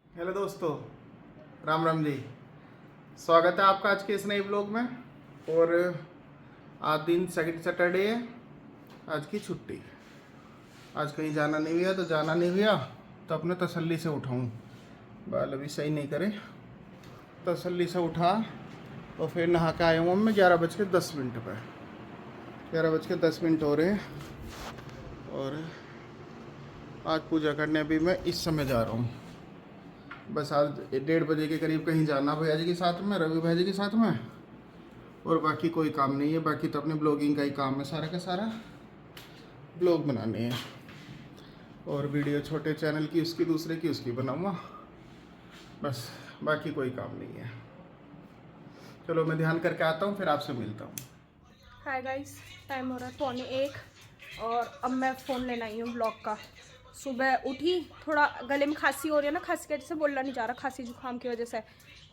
Hello दोस्तों, राम राम जी। स्वागत है आपका आज के इस नए ब्लॉग में। और आज दिन सेकंड सैटरडे है, आज की छुट्टी। आज कहीं जाना नहीं हुआ तो अपने तसल्ली से उठाऊं। बाल अभी सही नहीं करे, तसल्ली से उठा तो फिर नहा के आया हूँ मैं 11:10 पर। 11:10 हो रहे हैं और आज पूजा करने अभी मैं इस समय जा रहा हूँ। बस आज 1:30 बजे के करीब कहीं जाना भैया जी के साथ में, रवि भैया जी के साथ में, और बाकी कोई काम नहीं है। बाकी तो अपने ब्लॉगिंग का ही काम है, सारा का सारा ब्लॉग बनाने हैं और वीडियो छोटे चैनल की उसकी दूसरे की उसकी बनाऊँगा बस, बाकी कोई काम नहीं है। चलो मैं ध्यान करके आता हूँ, फिर आपसे मिलता हूँ। हाय गाइस, टाइम हो रहा है 12:45 और अब मैं फ़ोन लेना आई हूँ ब्लॉग का। सुबह उठी, थोड़ा गले में खांसी हो रही है ना, खांसी की वजह से बोलना नहीं जा रहा, खांसी जुकाम की वजह से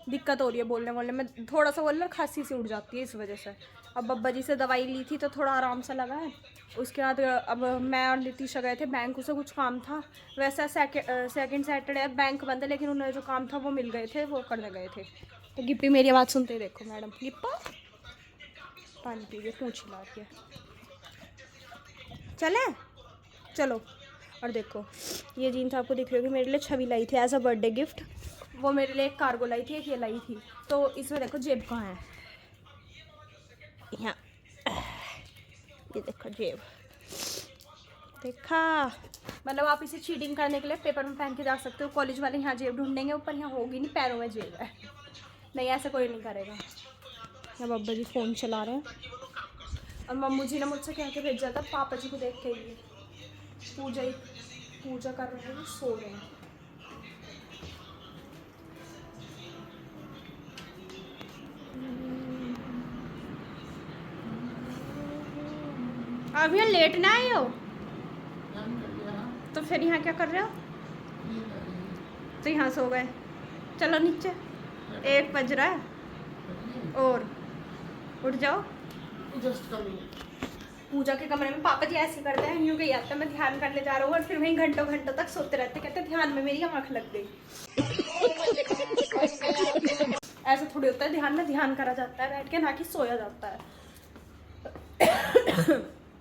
दिक्कत हो रही है बोलने में। थोड़ा सा बोलना खांसी से उठ जाती है इस वजह से। अब बब्बा जी से दवाई ली थी तो थोड़ा आराम सा लगा है। उसके बाद अब मैं और नीतीशा गए थे बैंक, उसे कुछ काम था। वैसा सेकंड सैटरडे बैंक बंद है, लेकिन उन्हें जो काम था वो मिल गए थे, वो करने गए थे। तो गिप्पी मेरी आवाज़ सुनते ही देखो, मैडम गिप्पा पानी पी के पूछ हिला के चले चलो। और देखो ये जीन्स आपको दिख रही होगी, मेरे लिए छवि लाई थी एज अ बर्थडे गिफ्ट। वो मेरे लिए एक कार्गो लाई थी, एक ये लाई थी। तो इसमें देखो जेब कहाँ है, यहाँ ये देखो जेब, देखा। मतलब आप इसे चीटिंग करने के लिए पेपर में पहन के जा सकते हो। कॉलेज वाले यहाँ जेब ढूंढेंगे, ऊपर यहाँ होगी नहीं, पैरों में जेब है। नहीं, ऐसा कोई नहीं करेगा। यहाँ बब्बा जी फ़ोन चला रहे हैं और मम्मू जी ने मुझसे कह के भेजा था पापा जी को देख के ही पूजा कर रहे हैं, सो रहे हैं। अब यहाँ लेट ना आए हो तो फिर यहाँ क्या कर रहे हो? तो यहाँ सो गए। चलो नीचे, 1 बज रहा है और उठ जाओ। पूजा के कमरे में पापा जी ऐसे करते हैं, यूँ कही आता है मैं ध्यान करने जा रहा हूँ, और फिर वहीं घंटों घंटों तक सोते रहते, कहते ध्यान में मेरी आँख लग गई। ऐसा थोड़ी होता है, ध्यान में ध्यान करा जाता है बैठ के, ना कि सोया जाता है।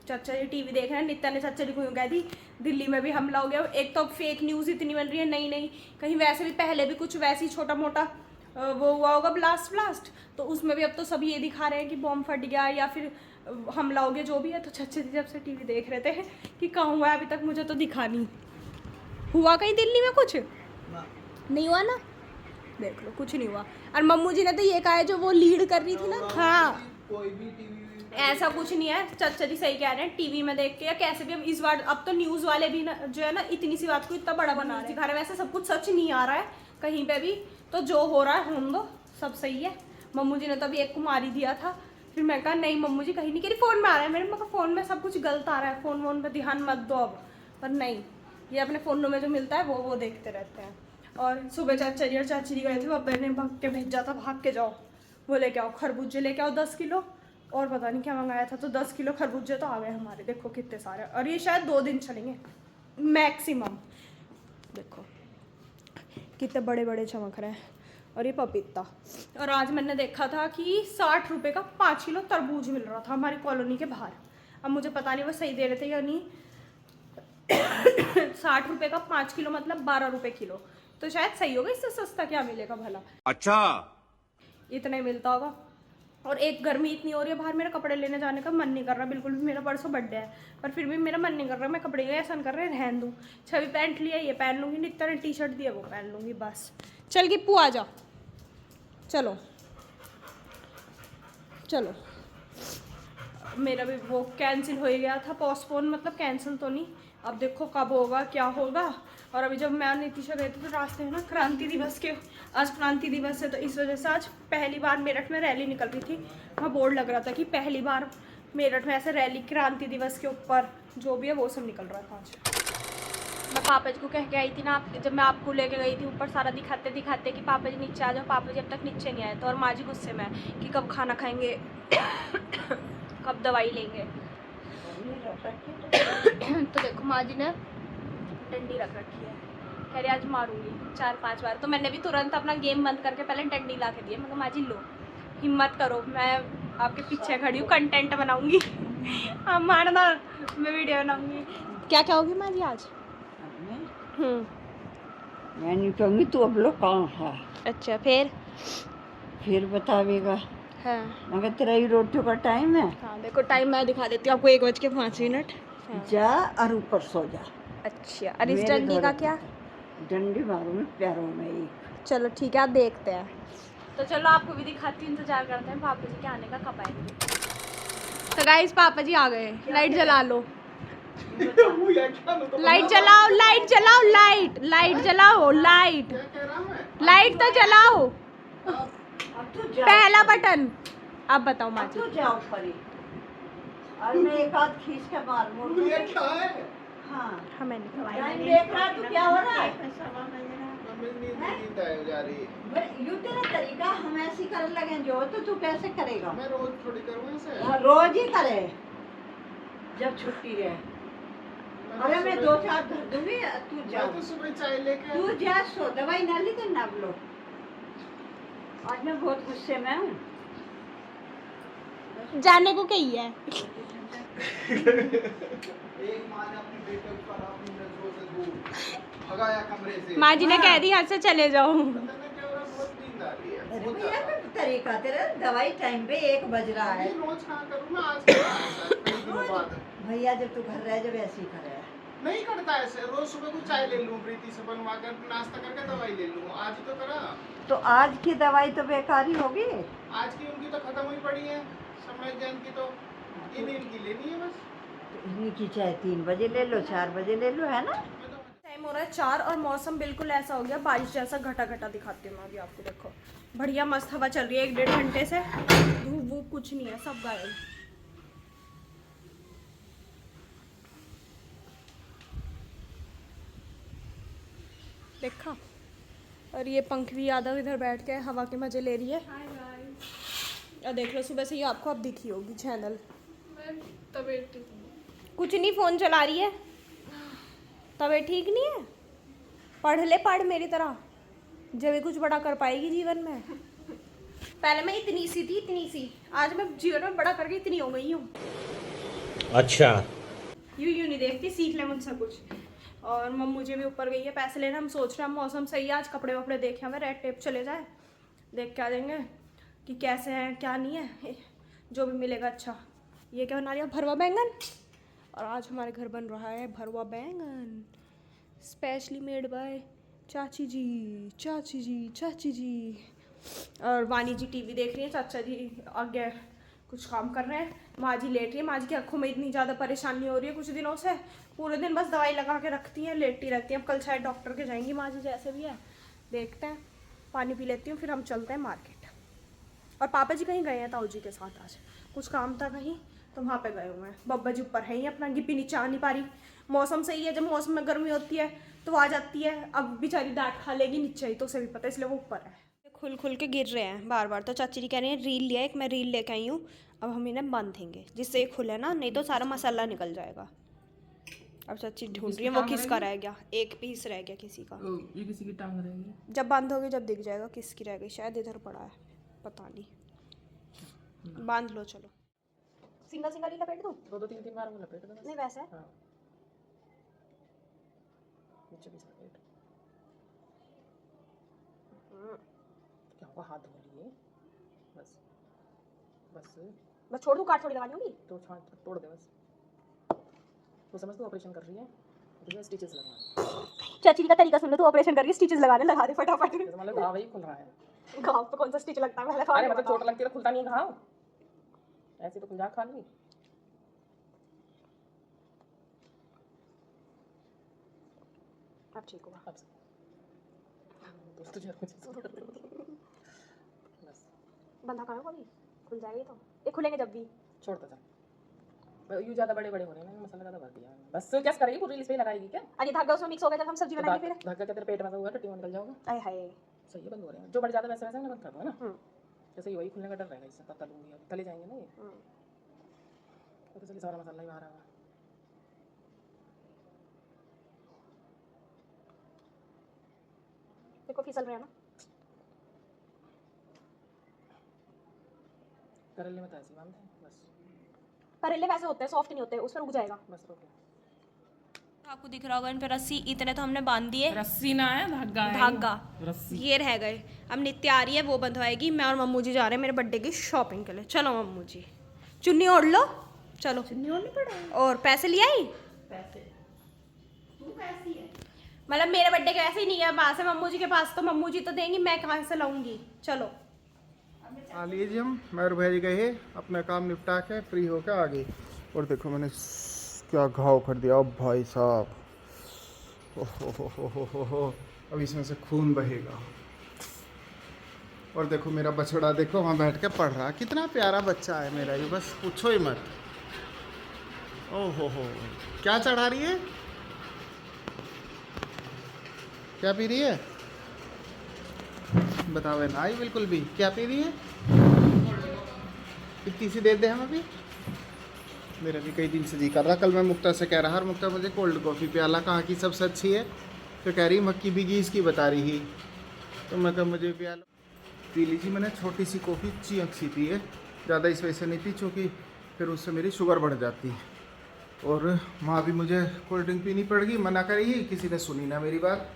चाचा जी टीवी देख रहे हैं। नित्या ने चाचा जी को कह दी दिल्ली में भी हमला हो गया। एक तो फेक न्यूज़ इतनी बन रही है, नहीं कहीं वैसे भी पहले भी कुछ वैसे ही छोटा मोटा वो हुआ होगा ब्लास्ट, तो उसमें भी अब तो सब ये दिखा रहे हैं कि बॉम्ब फट गया या फिर हमला हो गया, जो भी है। तो चाचा जी जब से टीवी देख रहे थे कि कहाँ हुआ है, अभी तक मुझे तो दिखा नहीं। हुआ कहीं दिल्ली में कुछ नहीं हुआ ना, देख लो कुछ नहीं हुआ। और मम्मू जी ने तो ये कहा है जो वो लीड कर रही थी ना, हाँ कोई भी टीवी ऐसा कुछ नहीं है। चाचा जी सही कह रहे हैं, टीवी में देख के या कैसे भी। अब इस बार अब तो न्यूज़ वाले भी ना जो है ना, इतनी सी बात को इतना बड़ा बना रहे हैं। वैसे सब कुछ सच नहीं आ रहा है कहीं पे भी, तो जो हो रहा है होने दो, सब सही है। मम्मू जी ने तो अभी एक को मार ही दिया था, फिर मैं कहा नहीं मम्मू जी कहीं नहीं, कह रही फ़ोन में आ रहा है मेरे। मैं कहा फ़ोन में सब कुछ गलत आ रहा है, फ़ोन वोन पर ध्यान मत दो अब। पर नहीं, ये अपने फ़ोनों में जो मिलता है वो देखते रहते हैं। और सुबह चाचा जी और चाची जी गए थे, पापा ने भाग के भेजा था, भाग के जाओ वो लेके आओ, खरबूजे लेके आओ 10 किलो, और पता नहीं क्या मंगाया था। तो 10 किलो खरबूजे तो आ गए हमारे, देखो कितने सारे। और ये शायद 2 दिन चलेंगे मैक्सिमम। देखो कितने बड़े बड़े चमक रहे हैं। और ये पपीता। और आज मैंने देखा था कि 60 रुपये का 5 किलो तरबूज मिल रहा था हमारी कॉलोनी के बाहर। अब मुझे पता नहीं वो सही दे रहे थे या नहीं। 60 रुपये का 5 किलो मतलब 12 रुपये किलो, तो शायद सही होगा। इससे सस्ता क्या मिलेगा भला? अच्छा, इतना ही मिलता होगा। और एक गर्मी इतनी हो रही है बाहर, मेरा कपड़े लेने जाने का मन नहीं कर रहा बिल्कुल भी। मेरा परसों बर्थडे है, पर फिर भी मेरा मन नहीं कर रहा। मैं कपड़े ऐसा कर रहे रहन दूँ। छवि पैंट लिया, ये पहन लूँगी। नित्या ने टी शर्ट दिया, वो पहन लूँगी बस। चल गिप्पू आ जा, चलो चलो। मेरा भी वो कैंसिल हो गया था, पोस्टपोन मतलब कैंसिल तो नहीं, अब देखो कब होगा क्या होगा। और अभी जब मैं नीतीशा गए थे तो रास्ते में ना क्रांति दिवस के, आज क्रांति दिवस है तो इस वजह से आज पहली बार मेरठ में रैली निकल रही थी। वहाँ बोर्ड लग रहा था कि पहली बार मेरठ में ऐसे रैली क्रांति दिवस के ऊपर जो भी है वो सब निकल रहा था आज। मैं पापा जी को कह के आई थी ना, जब मैं आपको लेके गई थी ऊपर सारा दिखाते दिखाते कि पापा जी नीचे आ जाओ। पापा जी अब तक नीचे नहीं आए, तो और माँ जी गुस्से में कि कब खाना खाएंगे कब दवाई लेंगे। तो देखो माँ जी ने डंडी रख रखी है, कह रही आज मारूंगी 4-5 बार। तो मैंने भी तुरंत अपना गेम बंद करके पहले डंडी ला के दिया। मैं कहा माँ जी लो, हिम्मत करो, मैं आपके पीछे खड़ी हूँ, कंटेंट बनाऊंगी। आप मारना, मैं वीडियो बनाऊंगी। क्या क्या होगी माँ जी आज? मैं नहीं कहूँगी तू अब लोग कहाँ है, अच्छा फिर बतावेगा। हाँ मगर तेरा ही रोटियों का टाइम है। हाँ, देखो टाइम मैं दिखा देती हूँ आपको, 1:05। हाँ। जा और ऊपर सो जा। अच्छा, और इस मेरे डंडी का घर क्या? डंडी मारूंगी पैरों में ही। चलो ठीक है, आप देखते हैं। तो चलो आपको भी दिखाती हूँ, इंतजार करते हैं पापा जी के आने का, कब आएंगे। तो गाइस पापा जी आ गए, लाइट जला लो, लाइट जलाओ, लाइट जलाओ, लाइट जलाओ, लाइट लाइट तो जलाओ, अब तू जा पहला बटन। अब बताओ माँ अब जी। तू जाओ परी, और मैं एक आध खींच के मार दूंगी। हाँ हमें नहीं टाइम देख रहा है तू, क्या हो रहा है? यू तेरा तरीका हम ऐसी कर लगे जो, तो तू कैसे करेगा? मैं रोज थोड़ी करूँ ऐसे। हाँ, रोज ही करे जब छुट्टी है। अरे मैं 2-4 धर दूंगी, तू जा। मैं तो सुबह चाय लेके तू जा सो, दवाई ना ली तो ना लो। आज मैं बहुत गुस्से में हूँ। जाने को कही है। एक माँ ने अपने बेटे को अपनी नजरों से दूर भगाया कमरे से। माँ जी ने कह दी यहाँ से चले जाओ। पता नहीं क्या हो रहा है, बहुत नींद आ रही है। अरे बहुत भैया ज्यादा। तो तरीका तेरा, दवाई टाइम पे 1 बज रहा है। अभी रोज कहाँ करूँ मैं, आज कई दिनों बाद। भैया जब तू घर रहे जब ऐसे ही करे। नहीं करता ऐसे, रोज सुबह को चाय ले लूँ, प्रीति से बनवा कर नाश्ता करके दवाई ले लूँ। आज ही तो करा। तो आज की दवाई तो बेकार ही होगी। आज की उनकी तो खत्म हुई पड़ी है, समय जैन की तो इनकी लेनी है बस। तो इनकी चाहे 3 बजे ले लो, 4 बजे ले लो, है ना? टाइम हो रहा है 4 और मौसम बिल्कुल ऐसा हो गया बारिश जैसा, घटा घटा दिखाती हूँ मैं अभी आपको। देखो बढ़िया मस्त हवा चल रही है 1-1.5 घंटे से, धूप वूप कुछ नहीं है, सब गायब। देखा, और ये पंखवी यादव इधर बैठ के हवा के मजे ले रही है। और देख लो सुबह से ये आपको अब दिखी होगी चैनल। कुछ नहीं, फोन चला रही है। तबीयत ठीक नहीं है, पढ़ ले, पढ़ मेरी तरह, जब भी कुछ बड़ा कर पाएगी जीवन में। पहले मैं इतनी सी थी, इतनी सी, आज मैं जीवन में बड़ा करके इतनी हो गई हूँ। अच्छा, यूं नहीं देखती, सीख ले मुझसे कुछ। और मम्मी मुझे भी ऊपर गई है पैसे लेना, हम सोच रहे हैं मौसम सही है, आज कपड़े वपड़े देखे हमें, रेड टेप चले जाए, देख के आ देंगे कि कैसे हैं क्या नहीं है, जो भी मिलेगा। अच्छा ये क्या बना रही है? भरवा बैंगन। और आज हमारे घर बन रहा है भरवा बैंगन, स्पेशली मेड बाय चाची जी, चाची जी, चाची जी। और वानी जी टीवी देख रही है, चाचा जी आगे कुछ काम कर रहे हैं, माँ जी लेट रही है। माँ जी की आंखों में इतनी ज़्यादा परेशानी हो रही है कुछ दिनों से, पूरे दिन बस दवाई लगा के रखती हैं, लेटती रहती हैं। अब कल शायद डॉक्टर के जाएंगी माँ जी, जैसे भी है देखते हैं। पानी पी लेती हूँ, फिर हम चलते हैं मार्केट। और पापा जी कहीं गए हैं ताऊ जी के साथ, आज कुछ काम था कहीं, तो वहाँ पे गए हुए हैं। बब्बा जी ऊपर है ही अपना, गिप्पी नीचे आ नहीं पा रही। मौसम सही है, जब मौसम में गर्मी होती है तो आ जाती है, अब बेचारी डांट खा लेगी नीचे ही, तो उसे भी पता है, इसलिए वो ऊपर है। खुल खुल के गिर रहे हैं बार बार, तो चाची जी कह रही हैं रील लिया एक, मैं रील लेके आई हूँ, अब हम इन्हें बांधेंगे जिससे ये खुले ना, नहीं तो सारा मसाला निकल जाएगा। अब चाची ढूंढ रही है वो किसका रह गया, एक पीस रह गया किसी का। ये किसी की टांग रहेगी। जब बांधोगे जब दिख जाएगा किसकी रह गई, शायद इधर पड़ा है, पता नहीं। बांध लो चलो, सिंगल सिंगल ही लपेट दूं? 2-3 बार वो लपेट दो। नहीं वैसे हाँ, नीचे भी लपेट। क्या होगा, हाथ धो लिए बस, बस बस छोड़ दूं, काट थोड़ी लगानी होगी। तो छांट तोड़ दे बस। वो समझ तो ऑपरेशन कर रही है, तुझे स्टिचेस लगवाने। चाची जी का तरीका सुन लो, तू ऑपरेशन कर रही है, स्टिचेस लगाने लगा दे फटाफट। जैसे मतलब घाव ही खुल रहा है। घाव पे कौन सा स्टिच लगता है पहले अरे मतलब चोट लगती है तो खुलता नहीं है घाव, ऐसे तो खुल जा खाली। अब ठीक हुआ। अब तो तुझे मुझे बस बंधा कहाँ होगी, खुल जाएगी तो, ये खुलेंगे जब भी। छोड़ दो जा, यू ज्यादा बड़े बड़े हो रहे हैं ना, मसाला ज्यादा भर दिया है। बस क्या करेगी, पूरी इस पे लगाएगी क्या? अरे धागा उसमें मिक्स हो गया जब हम सब्जी बनाएंगे फिर। धागा क्या तेरे पेट में हुआ, टट्टी में निकल जाओगा। आय हाय, सही है, बंद हो रहे हैं जो बढ़ जाता है वैसे वैसे ना बंद कर दो, है ना। जैसे ही वही खुलने का डर रहेगा, इससे तब तलूंगी, अब तले जाएंगे ना ये, तो चलिए सारा मसाला ही बाहर आएगा। देखो फिसल रहे हैं ना। करेले में तो ऐसी बात है बस। करेले वैसे होते हैं, सॉफ्ट नहीं होते, उस पर रुक जाएगा। बस रोके। आपको दिख रहा होगा इन पे रस्सी, इतने तो हमने बांध दिए। रस्सी ना है, धागा है। धागा रस्सी। ये रह गए। अब नित्य आ रही है, वो बंधवाएगी। मैं और मम्मू जी जा रहे हैं मेरे बर्थडे की शॉपिंग के लिए। चलो मम्मू जी, चुन्नी ओढ़ लो। चलो चुन्नी ओढ़नी पड़ेगी। और पैसे ले आई? पैसे तू कैसी है? मतलब मेरे बर्थडे के ऐसे ही नहीं है, पास है मम्मू जी के पास, तो मम्मू जी तो देंगी, मैं कहाँ से लाऊंगी। चलो आ लीजिए, हम मैं और भाई गए अपना काम निपटा के फ्री होकर आ गए। और देखो मैंने क्या घाव कर दिया। अब भाई साहब, हो, अब इसमें से खून बहेगा। और देखो मेरा बछड़ा, देखो वहाँ बैठ के पढ़ रहा। कितना प्यारा बच्चा है मेरा ये, बस पूछो ही मत। ओहो हो, क्या चढ़ा रही है? क्या पी रही है? बतावे ना आई बिल्कुल भी। क्या पी रही है? कितनी सी दे दे हम अभी। मेरा भी कई दिन से जी कर रहा। कल मैं मुक्ता से कह रहा, और मुक्ता मुझे कोल्ड कॉफ़ी प्याला कहाँ की सबसे अच्छी है, तो कह रही मक्की बिगी इसकी बता रही थी। तो मैं कहा मुझे प्याला पी लीजिए। मैंने छोटी सी कॉफ़ी चियक सी पी है, ज़्यादा इस वजह से नहीं पी, चूँकि फिर उससे मेरी शुगर बढ़ जाती है। और वहाँ भी मुझे कोल्ड ड्रिंक पीनी पड़ेगी, मना करी, किसी ने सुनी ना मेरी बात।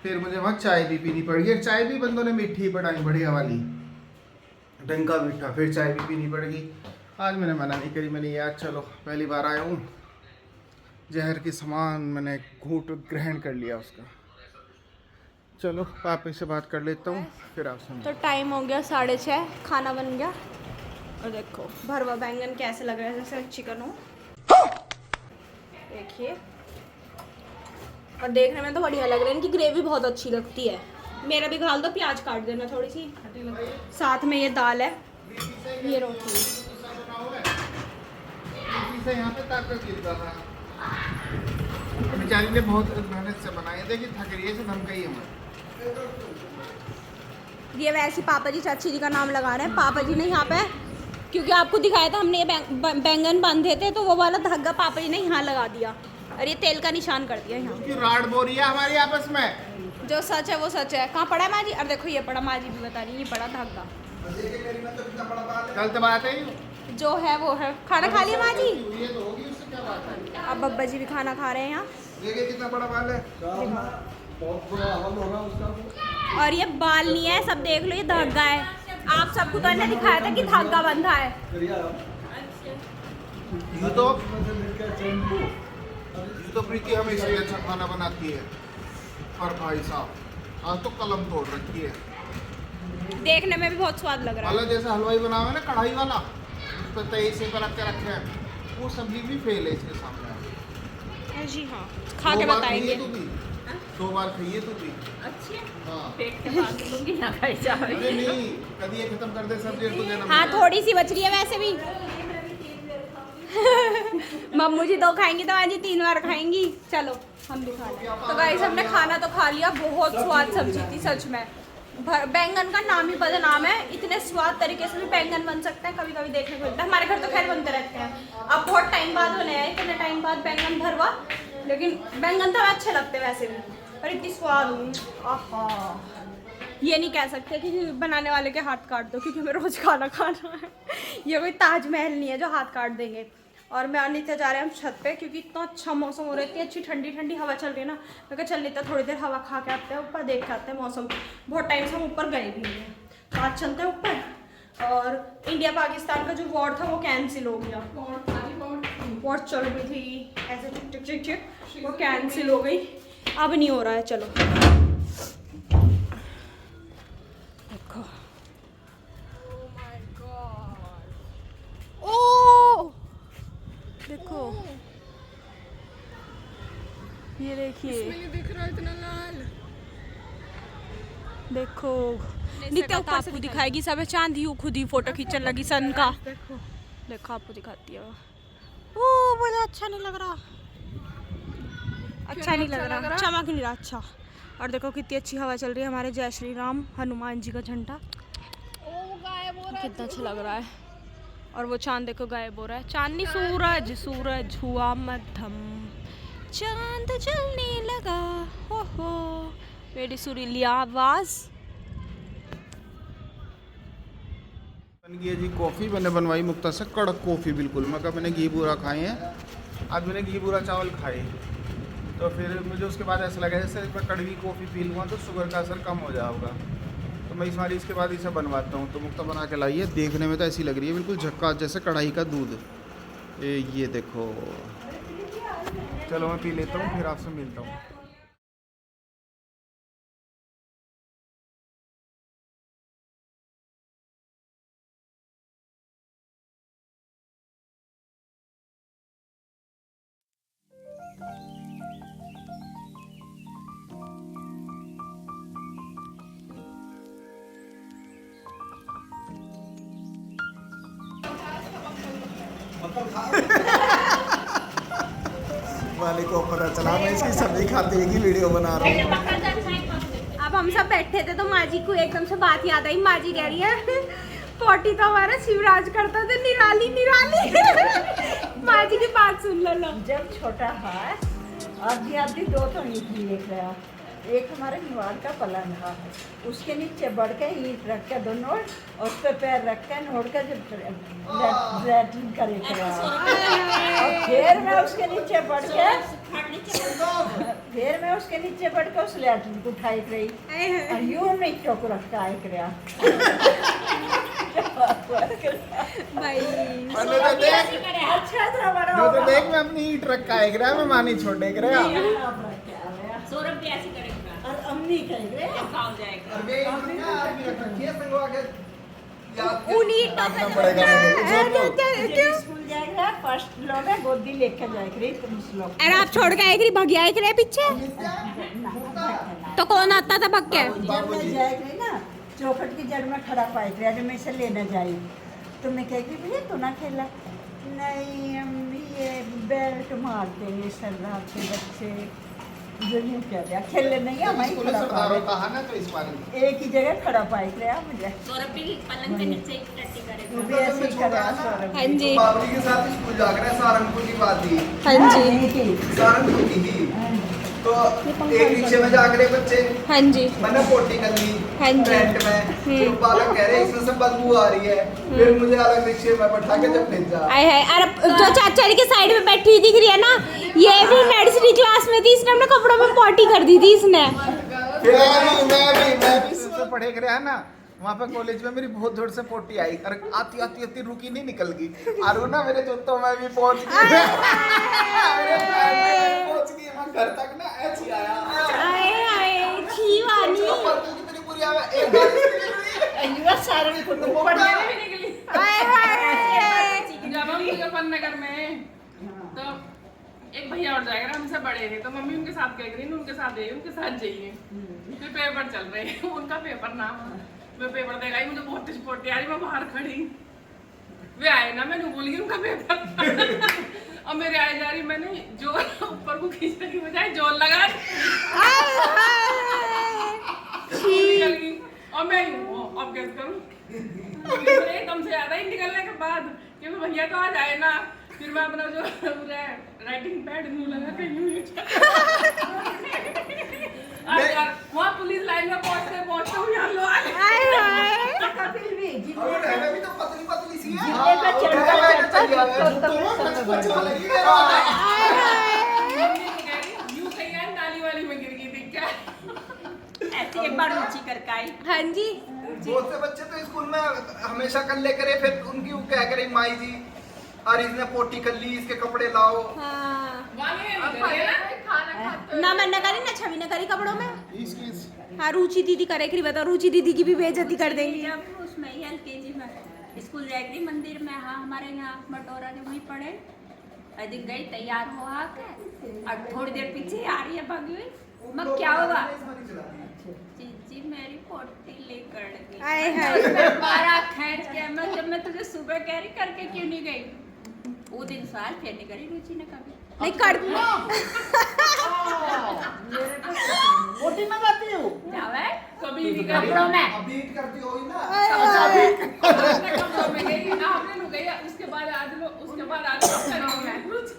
फिर मुझे वहाँ चाय भी पीनी पड़ेगी। चाय भी बंदों ने मीठी बनाई, बढ़िया वाली, डंका मीठा। फिर चाय भी पीनी पड़ेगी। आज मैंने मना नहीं करी। मैंने यार चलो पहली बार आया हूँ, जहर के समान मैंने घूंट ग्रहण कर लिया उसका। चलो पापा से बात कर लेता हूँ, फिर आप सुनो। तो टाइम हो गया 6:30, खाना बन गया। और देखो भरवा बैंगन कैसे लग रहा है, जैसे चिकन हो। देखिए, और देखने में तो बढ़िया लग रहा है। इनकी ग्रेवी बहुत अच्छी लगती है। मेरा भी घाल दो, प्याज काट देना थोड़ी सी। साथ में ये दाल है, ये रोटी है। से यहाँ पे ताकत गिर रहा था। बेचारी ने बहुत मेहनत से बनाए। देखिए थक रही है, से धमकाई है हमारे। ये वैसे पापा जी चाची जी का नाम लगा रहे हैं। पापा जी ने यहाँ पे, क्योंकि आपको दिखाया था हमने, ये बैंगन बांधे थे, तो वो वाला धागा पापा जी ने यहाँ लगा दिया और ये तेल का निशान कर दिया यहाँ। क्योंकि राड बोरी है हमारी आपस में। जो सच है वो सच है। कहाँ पड़ा है माँ जी? अब देखो ये पड़ा, माँ जी भी बता रही है, ये पड़ा धागा। गलत बात है जो है वो है। खाना खा लिया माँ जी? ये तो होगी, उससे क्या बात है। अब बब्बा जी भी खाना खा रहे हैं यहाँ। देखिए कितना बड़ा बाल है। और ये बाल नहीं है, सब देख लो, ये धागा है। आप सबको तो मैंने दिखाया था कि धागा बंधा है। ये तो प्रीति हमेशा ही अच्छा खाना बनाती है, और भाई साहब आज तो कलम तोड़ रखी है। देखने में भी बहुत स्वाद लग रहा है। मतलब जैसे हलवाई बनावे ना कढ़ाई वाला, उस पर तई से रख के रखे हैं, वो सब्जी भी फेल है इसके सामने। जी हाँ, खा के बताएंगे। 2 बार खाइए तू भी। अच्छी है, हाँ पेट के पास दूंगी ना खाई जाओ। अरे नहीं, कभी ये खत्म कर दे सब्जी तो देना। हाँ थोड़ी सी बच रही है वैसे भी। मम्मू जी 2 खाएंगी तो आज 3 बार खाएंगी। चलो हम भी खा लें। तो गाइस हमने खाना तो खा लिया। बहुत स्वाद सब्जी थी सच में। बैंगन का नाम ही बदनाम है। इतने स्वाद तरीके से भी बैंगन बन सकते हैं, कभी कभी देखने को मिलता है। हमारे घर तो खैर बनते रहते हैं। अब बहुत टाइम बाद बने हैं, इतने टाइम बाद बैंगन भरवा, लेकिन बैंगन तो अच्छे लगते हैं वैसे भी। पर इतनी स्वाद आहा, ये नहीं कह सकते कि बनाने वाले के हाथ काट दो, क्योंकि हमें रोज खाना खाना है। ये कोई ताजमहल नहीं है जो हाथ काट देंगे। और मैं और नित्या जा रहे हैं हम छत पे, क्योंकि इतना अच्छा मौसम हो रहा है, इतनी अच्छी ठंडी ठंडी हवा चल रही है ना। मैं कहा चल नित्या थोड़ी देर हवा खा के आते हैं, ऊपर देख के आते हैं मौसम। बहुत टाइम से हम ऊपर गए भी नहीं हैं, तो आज चलते हैं ऊपर। और इंडिया पाकिस्तान का जो वॉर था वो कैंसिल हो गया। वॉर चल रही थी ऐसे टिक टिक टिक टिक, वो कैंसिल हो गई, अब नहीं हो रहा है। चलो देखो, ओ देखो, ये देखिए, दिख रहा है इतना लाल। देखो नित्या ऊपर से दिखाएगी सब चांद। यू खुद ही फोटो खींचने लगी सन का। देखो देखो आपको दिखाती है। ओ मुझे अच्छा नहीं लग रहा, अच्छा नहीं लग रहा, चमक नहीं रहा अच्छा। और देखो कितनी अच्छी हवा चल रही है। हमारे जय श्री राम हनुमान जी का झंडा कितना अच्छा लग रहा है। और वो चांद देखो गायब हो रहा है। चांद नहीं, सूरज, सूरज हुआ मध्यम, चांद जलने लगा, हो मेरी सुरीली आवाज़। बन गई है जी कॉफ़ी। मैंने बनवाई मुक्ता से कड़क कॉफ़ी बिल्कुल। मैं कहा मैंने घी बूरा खाए हैं, आज मैंने घी बूरा चावल खाए, तो फिर मुझे उसके बाद ऐसा लगा जैसे मैं कड़वी कॉफ़ी पी लूँगा तो शुगर का असर कम हो जाएगा, तो मैं इस बार इसके बाद इसे बनवाता हूँ। तो मुक्ता बना के लाई है, देखने में तो ऐसी लग रही है बिल्कुल झक्कास जैसे कढ़ाई का दूध। ये देखो, चलो मैं पी लेता हूँ फिर आपसे मिलता हूँ। वाले को पता चला मैं इसकी सब्जी खाते ही वीडियो बना रहा हूँ। अब हम सब बैठे थे तो माँ जी को एकदम से बात याद आई। माँ जी कह रही है पोटी तो हमारा शिवराज करता था, निराली निराली। माँ जी की बात सुन लो। जब छोटा है आधी आधी दो तो ईंट लिए गया, एक हमारे निवाड़ का पलंग था, उसके नीचे बढ़ के ईंट रख के दोनों और उस पर पैर रख के नोड़ के जब लैट्रिन करे और फिर मैं उसके नीचे बढ़ के उस लैट्रिन को उठाई रही और यूं ईंटों को रख के आए कर भाई मैंने तो देख अच्छा था बड़ा मैं तो देख मैं अपनी ईंट रखा है करा मैं मानी छोड़े करा। सौरभ भी ऐसे करेगा और अम्मी कहेंगे गाँव जाएगा। स्कूल जाएगा फर्स्ट फ्लोर में गोदी लेकर जाएगी तुम लोग। अरे आप छोड़ के आएगी भग आए करे पीछे तो कौन आता था भग के? जब मैं जाएगी ना चौखट की जड़ में खड़ा पाई थे, अरे मैं इसे लेना जाई तो मैं कहेगी भैया तू ना खेला, नहीं अम्मी ये बेल्ट मारते हैं सरदार के बच्चे जो यूँ कह दिया खेलने नहीं है वहीं खड़ा पाए कहा ना तो इस बारे एक ही जगह खड़ा पाई थे मुझे सौरभ भी पलंग के नीचे एक टट्टी वो करेगा। भी ऐसे ही करा सौरभ। हाँ जी बाबरी के साथ स्कूल जा रहे हैं सारंगपुर की बात ही हाँ जी सारंगपुर की ही तो एक रिक्शे में जाकर एक बच्चे हाँ जी मैंने पोटी कर ली हाँ जी। टेंट में तो बालक कह रहे इसमें से बदबू आ रही है, फिर मुझे अलग रिक्शे में बैठा के जब भेजा आए है। अरे जो चाचा जी के साइड में बैठी हुई दिख रही है ना, ये भी नर्सरी क्लास में थी, इसने अपने कपड़ों में पॉटी कर दी थी इसने। मैं भी सबसे पढ़े करे है ना वहाँ पे कॉलेज में मेरी बहुत जोर से पोटी आई और आती आती आती रुकी नहीं निकल गई और ना मेरे जूतों में भी पहुंच गई मेरे पैर में पहुंच गई मैं घर तक ना ऐसी आया आए आए छी वाली कितनी बुरी आवाज एक बार युवा सारंगपुर में पढ़ने भी निकली। आए हाय जब हम मुजफ्फरनगर में तो एक भैया और जाएगा, हमसे बड़े थे तो मम्मी उनके साथ कह रही उनके साथ जाइए फिर पेपर चल रहे हैं उनका पेपर ना मैं पेपर देगा ही मुझे बहुत टिस्पोटी आ रही, मैं बाहर खड़ी वे आए ना मैंने बोल गई उनका पेपर और मेरे आए जा रही मैंने जोर ऊपर को खींचने की बजाय जोर लगा निकल गई और मैं अब कैसे करूँ एकदम से याद आई निकलने के बाद क्योंकि भैया तो आ जाए ना, फिर मैं अपना जो राइटिंग पैड मुंह लगा के वहाँ पुलिस लाइन में पहुँचते हुए यहाँ लो कपिल भी और रहने भी तो पतली पतली सी है जितने का चढ़ता यूं कहीं यार नाली वाली में गिर गई थी क्या? ऐसे एक बार ऊंची करके आई। हाँ जी बहुत से बच्चे तो स्कूल में हमेशा कल्ले करे, फिर उनकी वो क्या करे माई जी और इसने पोटी कर ली इसके कपड़े लाओ। हाँ खाना ना मैंने करी ना छवि ने करी कपड़ों में। हाँ रुचि दीदी करे कि बताओ, रुचि दीदी की भी बेइज्जती कर देंगी। जब उसमें एलकेजी में स्कूल जाएगी मंदिर में, हाँ हमारे यहाँ मटोरा ने वहीं पढ़े, दिन गई तैयार हो आके और थोड़ी देर पीछे आ रही है भागी हुई, मैं क्या होगा जी मेरी पोटी लेकर गई। आए हाय मारा खींच के मैं जब मैं तुझे सुबह कह रही करके क्यों नहीं गई, वो दिन साल फिर नहीं करी रुचि ने कभी नहीं कर पोटी में जाती हूँ क्या है कभी नहीं करी कपड़ों में अभी करती होगी ना कपड़ों में गई आपने लोग गई उसके बाद आज लोग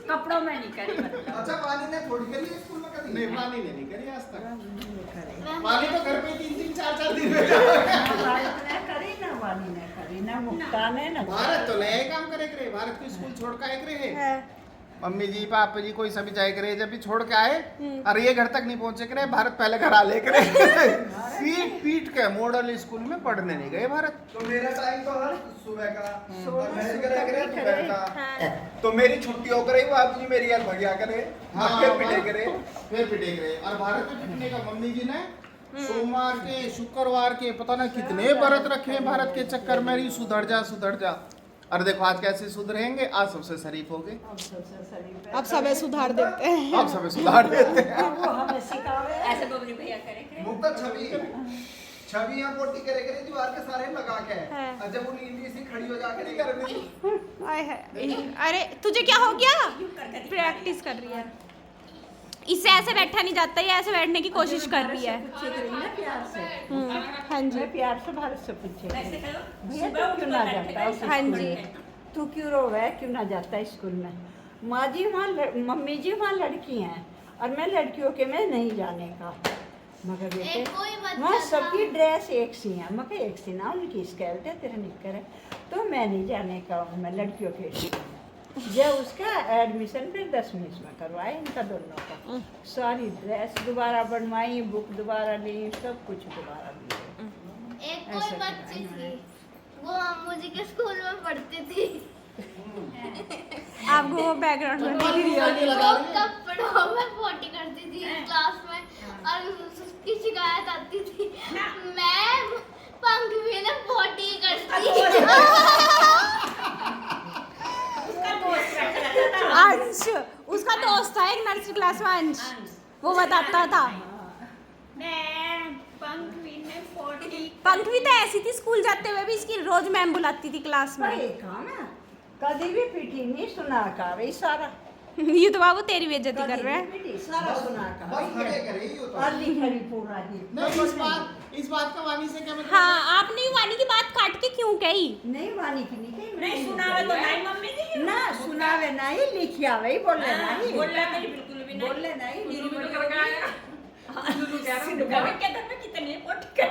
कपड़ों में नहीं करी मतलब। अच्छा वानी ने थोड़ी करी स्कूल में कभी नहीं पानी नहीं करी आज तक। नहीं करे। पानी तो घर पे 3-3 4-4 दिन में भारत ने करी ना, वाली ने करी ना, मुक्ता ने ना। भारत तो नया काम करे करे, भारत को स्कूल छोड़ के आए करे है। मम्मी जी पापा जी कोई सभी जाए करे, जब भी छोड़ के आए और ये घर तक नहीं पहुंचे करे, भारत पहले घर आ ले करे। पीट के मॉडल स्कूल में पढ़ने नहीं गए भारत। तो मेरा टाइम तो हर सुबह का और मैंने करा करे करे। दोपहर का। तो मेरी छुट्टी हो करे वो आप जी मेरी यार भगिया करे, फिर पिटे करे। फिर पिटे करे। और भारत में पिटने का मम्मी जी ने सोमवार के शुक्रवार के पता ना कितने व्रत रखे हैं भारत के चक्कर में, रही सुधर जा। और देखो आज कैसे सुधरेंगे, आज सबसे शरीफ हो गए, अब सबसे शरीफ है। अब सब सुधार देते हैं। अब सब सुधार देते हैं। अब वो हमें सिखावे। ऐसे बबली भैया करे मुक्ता छवि यहाँ पोटी करे करे दीवार के सारे लगा के, और जब वो नींद से खड़ी हो जाकर नहीं कर रही। आए है। अरे तुझे क्या हो गया? प्रैक्टिस कर रही है। इससे ऐसे बैठा नहीं जाता, ये ऐसे बैठने की कोशिश कर रही है। पूछे करी ना प्यार से। हाँ जी मैं प्यार से भारत से पूछे भैया तू क्यों ना जाता है हाँ स्कूल जी। में? तू क्यों रो रहा है, क्यों ना जाता है स्कूल में? माँ जी वहाँ मम्मी जी वहाँ लड़की हैं और मैं लड़कियों के में नहीं जाने का। मगर बेटे वहाँ सबकी ड्रेस एक सी है, मगर एक सी ना, उनकी स्कर्ट है, तेरा निक्कर है, तो मैं नहीं जाने का हूँ, मैं लड़कियों के जब उसका एडमिशन फिर 10वीं में करवाए इनका दोनों का, सारी ड्रेस दोबारा बनवाई, बुक दोबारा ली, सब कुछ दोबारा ली। एक कोई बच्ची थी, वो अम्मू जी के स्कूल में पढ़ती थी। आपको वो बैकग्राउंड में वो कपड़ों में पोटी करती थी क्लास में और उसकी शिकायत आती थी, मैम पंख भी ना पोटी करती। अंश उसका दोस्त था एक नर्सरी क्लास में, अंश वो बताता था। पंखवी तो ऐसी थी, स्कूल जाते हुए भी इसकी रोज मैम बुलाती थी क्लास में। भाई काम है, कभी भी पीटी नहीं, सुना का रही सारा। ये तो बाबू तेरी बेइज्जती कर रहे हैं। पीटी सारा सुना का बस खड़े करे ही होता है। अली खड़ी पूरा ही। नहीं इस बात का वाणी से क्या मतलब? हाँ आपने वानी की बात काट के क्यों कही? नहीं वानी की नहीं कही, नहीं सुनावे तो नहीं मम्मी जी ना सुनावे नहीं, लिखी आवे ही बोले नहीं, बोलना नहीं बिल्कुल भी नहीं बोले नहीं, लुलु भी तो करके आया। लुलु कह रहा हूँ सिद्धू के घर में कितने पोटी कर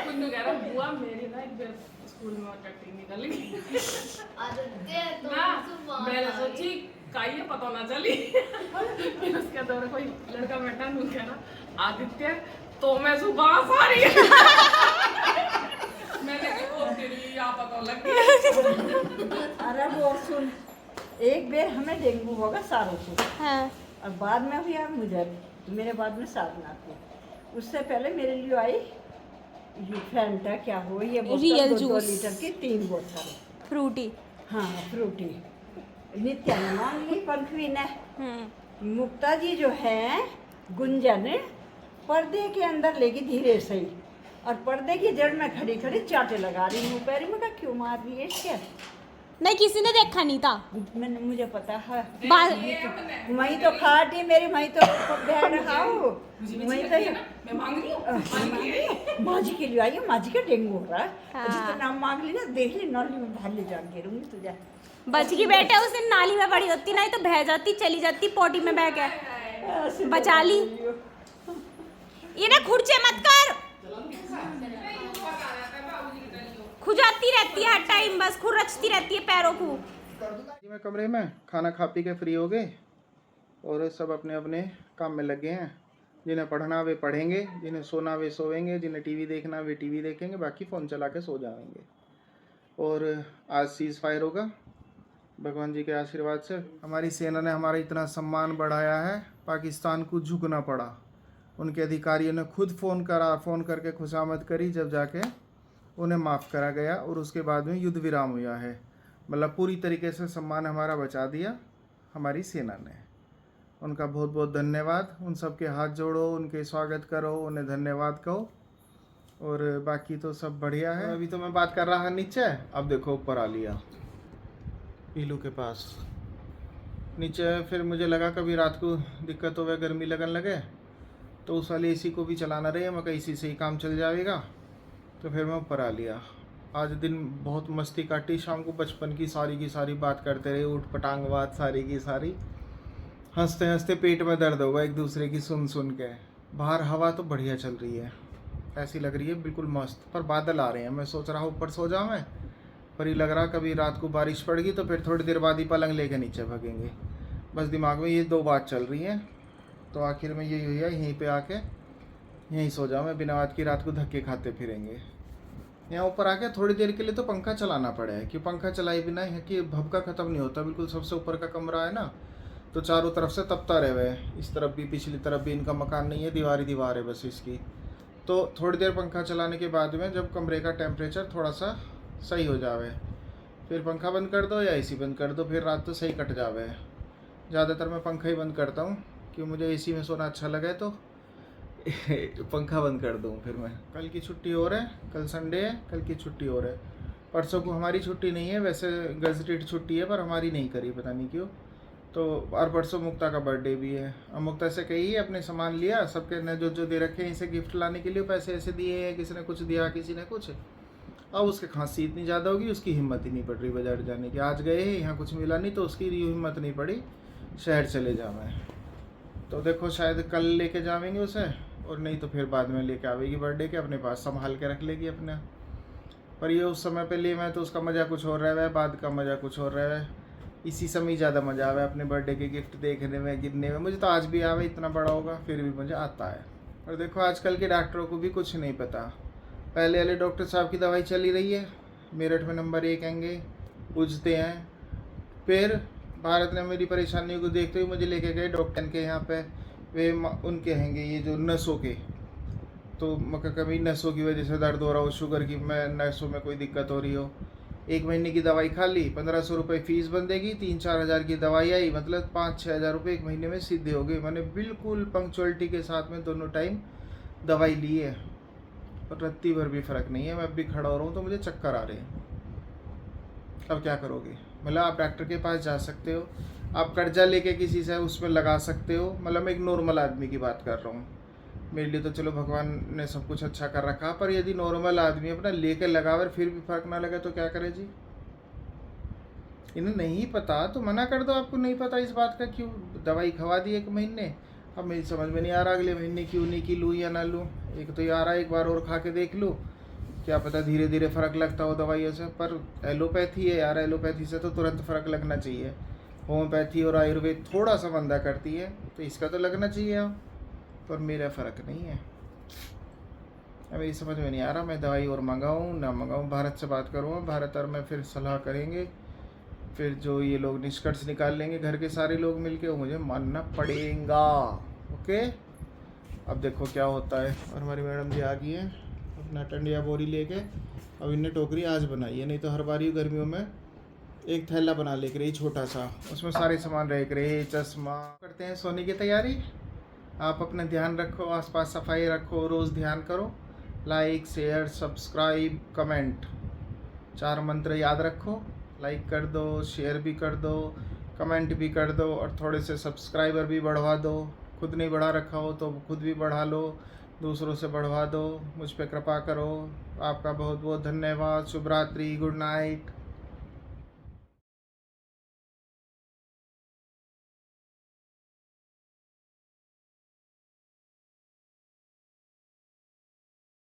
कुन्नू कह रहा हूँ, बुआ मेरी ना एक बार स्कूल में कटिंग निकल गई आदित्य तो ना, मैंने सोची काई पता ना चली। फिर उसके दौर कोई लड़का बैठा नू कह रहा आदित्य तो मैं सुबह सारी मैंने कहा ओ तेरी या पता लग गई। अरे वो सुन, एक बार हमें डेंगू होगा सारों को, हाँ और बाद में हुआ मुझे, मेरे बाद में साधना को, उससे पहले मेरे लिए आई ये फैंटा क्या हो, ये बोतल रियल 2 जूस। लीटर की 3 बोतल, फ्रूटी। हाँ फ्रूटी। नित्या ने मांग ली पंखवी ने। मुक्ता जी जो है गुंजन पर्दे के अंदर लेगी धीरे से ही, और पर्दे की जड़ में खड़ी खड़ी चाटे लगा रही हूँ पैर में, क्यों मार रही है इसके? नहीं किसी ने देखा नहीं था। मैंने मुझे पता है, बाल- वही तो खाटी मेरी, वही तो बहन खाओ, वही तो मैं मांग रही हूँ माँ जी के लिए आई हूँ, माँ जी का डेंगू हो रहा है, हाँ। जितना मांग ली ना, देख ली नाली में बाहर ले जाके गिरूंगी तुझे। बच की बेटे उस दिन नाली में पड़ी होती, नहीं तो बह जाती, चली जाती पोटी में बह के। बचा ली। ये ना खुर्चे मत कर, खुजाती रहती है हर टाइम, बस खुरचती रहती है पैरों को। मैं कमरे में खाना खा पी के फ्री हो गए और सब अपने अपने काम में लग गए हैं। जिन्हें पढ़ना वे पढ़ेंगे, जिन्हें सोना वे सोएंगे, जिन्हें टीवी देखना वे टीवी देखेंगे, बाकी फ़ोन चला के सो जाएंगे। और आज सीज़ फायर होगा भगवान जी के आशीर्वाद से। हमारी सेना ने हमारा इतना सम्मान बढ़ाया है, पाकिस्तान को झुकना पड़ा। उनके अधिकारियों ने खुद फ़ोन करके खुशामद करी, जब जाके उन्हें माफ़ करा गया और उसके बाद में युद्ध विराम हुआ है। मतलब पूरी तरीके से सम्मान हमारा बचा दिया हमारी सेना ने। उनका बहुत बहुत धन्यवाद। उन सब के हाथ जोड़ो, उनके स्वागत करो, उन्हें धन्यवाद कहो। और बाकी तो सब बढ़िया है। अभी तो मैं बात कर रहा नीचे, अब देखो ऊपर आ लिया पीलू के पास। नीचे फिर मुझे लगा कभी रात को दिक्कत हो, गर्मी लगन लगे तो उस वाले एसी को भी चलाना रहे, मैं कहीं इसी से ही काम चल जाएगा, तो फिर मैं ऊपर आ लिया। आज दिन बहुत मस्ती काटी, शाम को बचपन की सारी बात करते रहे, ऊट पटांग बात सारी की सारी। हंसते हंसते पेट में दर्द होगा एक दूसरे की सुन सुन के। बाहर हवा तो बढ़िया चल रही है, ऐसी लग रही है बिल्कुल मस्त, पर बादल आ रहे हैं। मैं सोच रहा हूँ ऊपर सो जाऊँ मैं, पर ये लग रहा कभी रात को बारिश पड़ेगी तो फिर थोड़ी देर बाद ही पलंग लेके नीचे भागेंगे। बस दिमाग में ये दो बात चल रही है। तो आखिर में यही हुई है, यहीं पे आके यहीं सो जाऊँ मैं, बिना बात की रात को धक्के खाते फिरेंगे। यहाँ ऊपर आके थोड़ी देर के लिए तो पंखा चलाना पड़े, कि पंखा चलाए बिना यहाँ की भभका ख़त्म नहीं होता। बिल्कुल सबसे ऊपर का कमरा है ना, तो चारों तरफ से तपता रहे हुए, इस तरफ भी पिछली तरफ भी। इनका मकान नहीं है, दीवार ही दीवार है बस इसकी। तो थोड़ी देर पंखा चलाने के बाद में जब कमरे का टेम्परेचर थोड़ा सा सही हो जावे, फिर पंखा बंद कर दो या एसी बंद कर दो, फिर रात तो सही कट जावे। ज़्यादातर मैं पंखा ही बंद करता हूँ, क्यों मुझे एसी में सोना अच्छा लगे तो पंखा बंद कर दूँ फिर मैं। कल की छुट्टी और है, कल संडे है, कल की छुट्टी और है। परसों को हमारी छुट्टी नहीं है, वैसे गजटेड छुट्टी है, पर हमारी नहीं करी पता नहीं क्यों। तो और परसों मुक्ता का बर्थडे भी है। अब मुक्ता से कही अपने सामान लिया, सबके ने जो जो दे रखे हैं इसे गिफ्ट लाने के लिए पैसे ऐसे दिए हैं, किसी ने कुछ दिया किसी ने कुछ। अब उसके खांसी इतनी ज़्यादा होगी, उसकी हिम्मत ही नहीं पड़ रही बाजार जाने की। आज गए यहाँ कुछ मिला नहीं, तो उसकी हिम्मत नहीं पड़ी शहर चले जा मैं। तो देखो शायद कल लेके जाएंगे उसे, और नहीं तो फिर बाद में लेके आवेगी बर्थडे के, अपने पास संभाल के रख लेगी अपने। पर ये उस समय पे लिए मैं तो उसका मज़ा कुछ और रहा है, बाद का मज़ा कुछ और रहा है। इसी समय ज़्यादा मज़ा आवे अपने बर्थडे के गिफ्ट देखने में, गिनने में। मुझे तो आज भी आवे, इतना बड़ा होगा फिर भी मुझे आता है। और देखो आजकल के डॉक्टरों को भी कुछ नहीं पता। पहले वाले डॉक्टर साहब की दवाई चली रही है, मेरठ में नंबर 1 आएंगे, पूछते हैं। फिर भारत ने मेरी परेशानियों को देखते हुए मुझे लेके गए डॉक्टर के यहाँ पे, वे उनके हैंगे ये जो नसों के। तो कभी नसों की वजह से दर्द हो रहा हो, शुगर की मैं नसों में कोई दिक्कत हो रही हो, 1 महीने की दवाई खा ली, 1500 रुपये फीस बंदेगी, 3-4 हज़ार की दवाई आई, मतलब 5-6 हज़ार रुपये 1 महीने में सीधे हो गए। मैंने बिल्कुल पंक्चुअलिटी के साथ में दोनों टाइम दवाई ली है, और रत्ती भर भी फ़र्क नहीं है। मैं अब भी खड़ा हो रहा हूँ तो मुझे चक्कर आ रहे हैं। अब क्या करोगे? मतलब आप डॉक्टर के पास जा सकते हो, आप कर्जा लेके किसी से उसमें लगा सकते हो। मतलब मैं एक नॉर्मल आदमी की बात कर रहा हूँ। मेरे लिए तो चलो भगवान ने सब कुछ अच्छा कर रखा, पर यदि नॉर्मल आदमी अपना लेके लगावर फिर भी फर्क ना लगे तो क्या करे जी? इन्हें नहीं पता तो मना कर दो। आपको नहीं पता इस बात का, क्यों दवाई खवा दी 1 महीने। अब मेरी समझ में नहीं आ रहा अगले महीने क्यों नहीं की लूँ या ना लूँ। एक तो ये आ रहा है, एक बार और खा के देख लूँ, क्या पता धीरे धीरे फ़र्क लगता हो दवाइयों से। पर एलोपैथी है यार, एलोपैथी से तो तुरंत फ़र्क लगना चाहिए। होम्योपैथी और आयुर्वेद थोड़ा सा मंदा करती है, तो इसका तो लगना चाहिए। पर मेरा फ़र्क नहीं है। अब ये समझ में नहीं आ रहा मैं दवाई और मंगाऊँ ना मंगाऊँ। भारत से बात करूँगा, भारत और मैं फिर सलाह करेंगे, फिर जो ये लोग निष्कर्ष निकाल लेंगे घर के सारे लोग मिलके, वो मुझे मानना पड़ेगा। ओके, अब देखो क्या होता है। और हमारी मैडम जी आ गई हैं अपना टंडिया बोरी लेके। अब इनने टोकरी आज बनाई है, नहीं तो हर बारी गर्मियों में एक थैला बना लेकर रही छोटा सा, उसमें सारे सामान रह रहे, चश्मा। करते हैं सोने की तैयारी। आप अपना ध्यान रखो, आसपास सफाई रखो, रोज़ ध्यान करो, लाइक शेयर सब्सक्राइब कमेंट, 4 मंत्र याद रखो। लाइक कर दो, शेयर भी कर दो, कमेंट भी कर दो, और थोड़े से सब्सक्राइबर भी बढ़वा दो। खुद नहीं बढ़ा रखा हो तो खुद भी बढ़ा लो, दूसरों से बढ़वा दो। मुझ पे कृपा करो। आपका बहुत बहुत धन्यवाद। शुभ रात्रि, गुड नाइट।